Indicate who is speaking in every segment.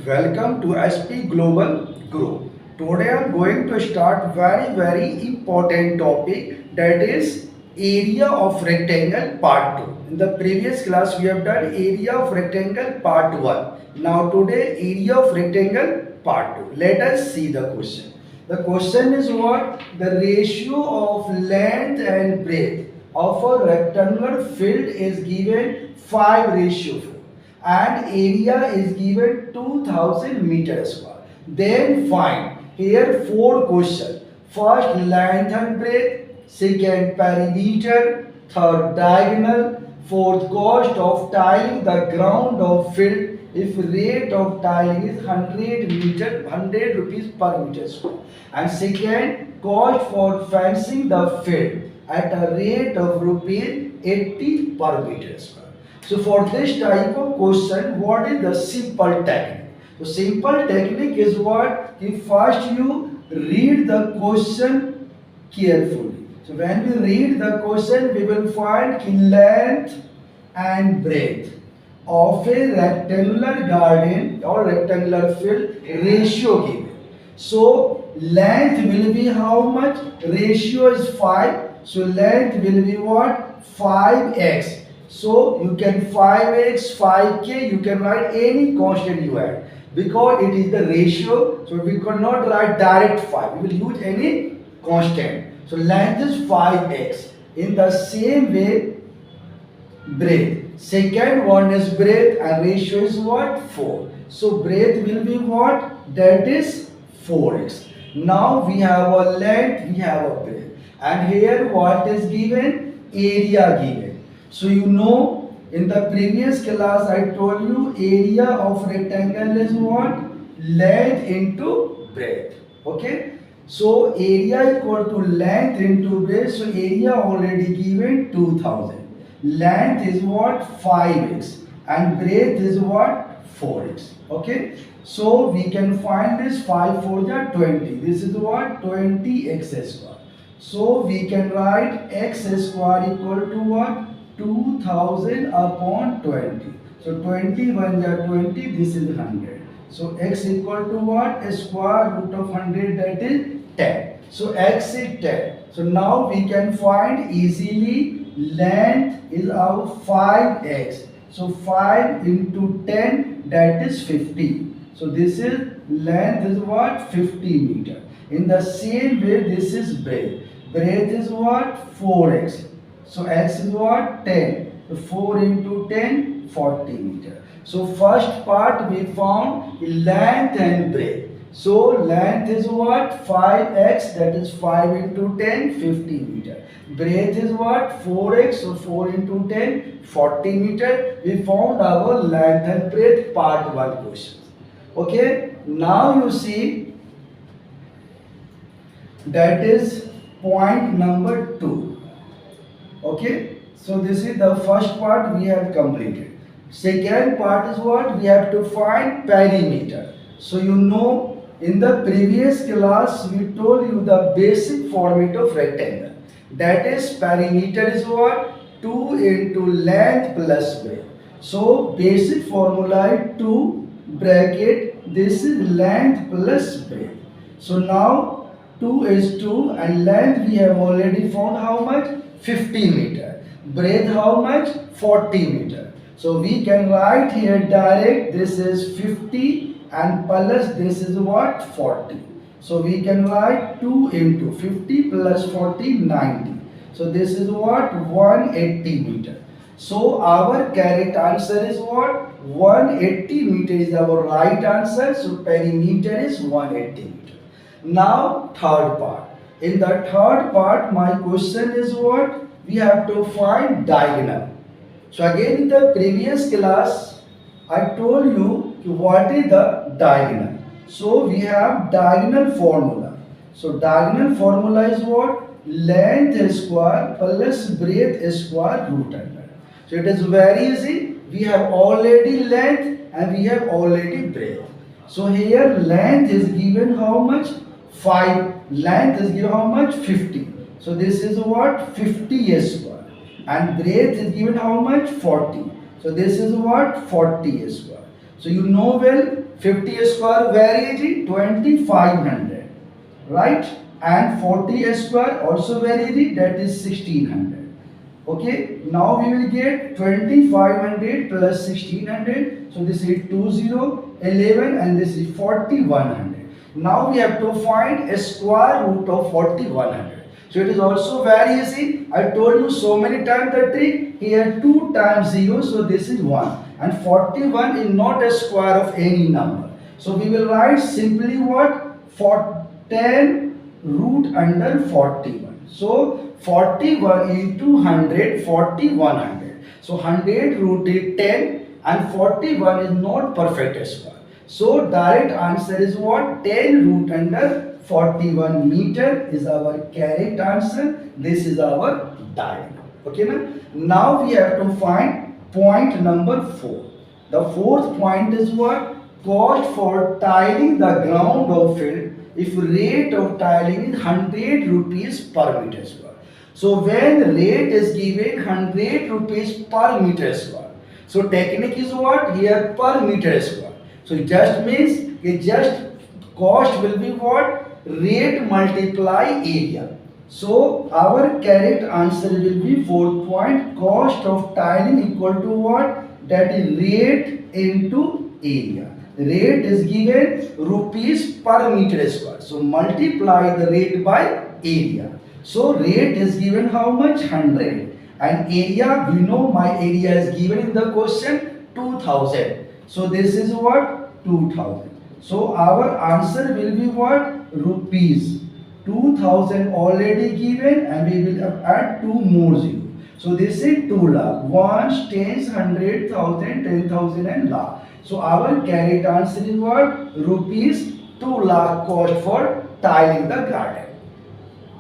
Speaker 1: Welcome to SP Global Group. Today I am going to start very important topic, that is area of rectangle part 2. In the previous class we have done area of rectangle part 1. Now today area of rectangle part 2. Let us see the question. The question is what? The ratio of length and breadth of a rectangular field is given 5:4 and area is given 2000 meters square. Then find here four questions. First length and breadth, second perimeter, third diagonal, fourth cost of tiling the ground of field if rate of tiling is 100 rupees per meter square, and second cost for fencing the field at a rate of rupees 80 per meter square. So for this type of question, what is the simple technique? So simple technique is what? If first you read the question carefully. So when we read the question, we will find length and breadth of a rectangular garden or rectangular field ratio given. So length will be how much? Ratio is 5. So length will be what? 5x. So you can 5x, 5k, you can write any constant you add. Because it is the ratio, so we cannot write direct 5. We will use any constant. So length is 5x. In the same way, breadth. Second one is breadth and ratio is what? 4. So breadth will be what? That is 4x. Now we have a length, we have a breadth. And here what is given? Area given. So you know, in the previous class I told you area of rectangle is what? Length into breadth. Okay. So area equal to length into breadth. So area already given 2000. Length is what? 5x. And breadth is what? 4x. Okay. So we can find this 5 4 20. This is what? 20x square. So we can write x square equal to what? 2000 upon 20. So 21 20, this is 100. So x equal to what? A square root of 100, that is 10. So x is 10. So now we can find easily length is of 5x. So 5 into 10, that is 50. So this is length is what? 50 meter. In the same way, this is breadth. Breadth is what? 4x. So x is what? 10. So 4 into 10, 40 meter. So first part we found length and breadth. So length is what? 5x, that is 5 into 10, 50 meter. Breadth is what? 4x, so 4 into 10, 40 meter. We found our length and breadth part 1 question. Okay, now you see that is point number 2. Okay, so this is the first part we have completed. Second part is what? We have to find perimeter. So you know, in the previous class we told you the basic format of rectangle. That is perimeter is what? 2 into length plus breadth. So basic formula 2 bracket, this is length plus breadth. So now 2 is 2 and length we have already found how much? 50 meter. Breadth how much? 40 meter. So we can write here direct, this is 50 and plus this is what? 40. So we can write 2 into 50 plus 40, 90. So this is what? 180 meter. So our correct answer is what? 180 meter is our right answer. So perimeter is 180 meter. Now third part. In the third part, my question is what? We have to find diagonal. So again in the previous class, I told you what is the diagonal. So we have diagonal formula. So diagonal formula is what? Length square plus breadth square root under. So it is very easy. We have already length and we have already breadth. So here length is given how much? 5. Length is given how much? 50. So this is what? 50 square. And breadth is given how much? 40. So this is what? 40 square. So you know well 50 square very easy, 2500, right? And 40 square also very easy, that is 1600. Okay, now we will get 2500 plus 1600. So this is 2011 and this is 4100. Now we have to find a square root of 4100. So it is also very easy. I told you so many times the trick. Here 2 times 0, so this is 1. And 41 is not a square of any number. So we will write simply what? For 10 root under 41. So 41 into 100, 4100. So 100 root is 10 and 41 is not perfect square. So direct answer is what? 10 root under 41 meter is our correct answer. This is our diagram. Okay, now we have to find point number 4. The fourth point is what? Cost for tiling the ground of field if rate of tiling is 100 rupees per meter square. So when rate is given 100 rupees per meter square. So technique is what? Here per meter square. So it just means it just cost will be what? Rate multiply area. So our correct answer will be 4th point. Cost of tiling equal to what? That is rate into area. Rate is given rupees per meter square. So multiply the rate by area. So rate is given how much? 100. And area, we know my area is given in the question 2000. So this is what? 2000. So our answer will be what? Rupees. 2000 already given and we will add 2 more zeros. So this is 2 lakh. 1, tens, 100, 1000, 10,000 and lakh. So our correct answer is what? Rupees 2 lakh cost for tiling the garden.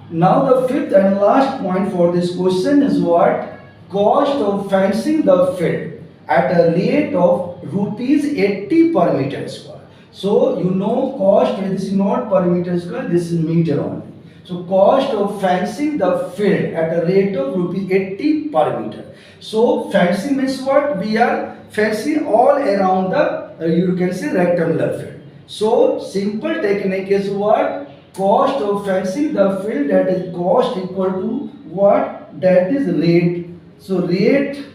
Speaker 1: Now the fifth and last point for this question is what? Cost of fencing the field at a rate of rupees 80 per meter square. So you know cost, this is not per meter square, this is meter only. So cost of fencing the field at a rate of rupees 80 per meter. So fencing means what? We are fencing all around the, you can say rectangular field. So simple technique is what? Cost of fencing the field, that is cost equal to what? That is rate. So rate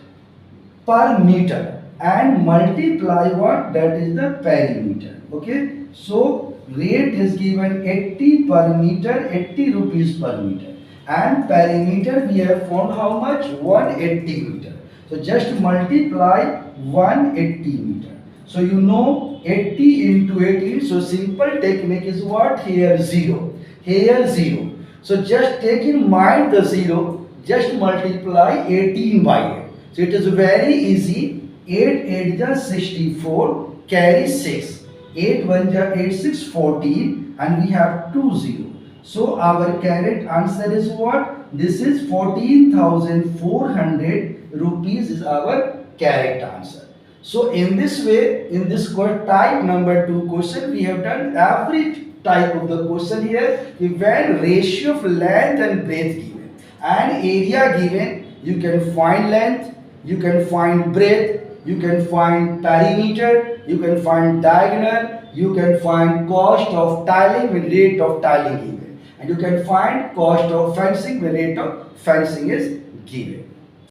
Speaker 1: per meter and multiply what? That is the perimeter. Okay. So rate is given 80 per meter, 80 rupees per meter. And perimeter we have found how much? 180 meter. So just multiply 180 meter. So you know 80 into 18. So simple technique is what? Here 0. Here 0. So just take in mind the 0. Just multiply 18 by 8. So it is very easy. 8 8 is 64. Carry 6. 8 1 is 8 6 14. And we have 2 0. So our correct answer is what? This is 14,400 rupees is our correct answer. So in this way, in this type number 2 question, we have done every type of the question here. When ratio of length and breadth given and area given, you can find length, you can find breadth, you can find perimeter, you can find diagonal, you can find cost of tiling with rate of tiling given, and you can find cost of fencing with rate of fencing is given.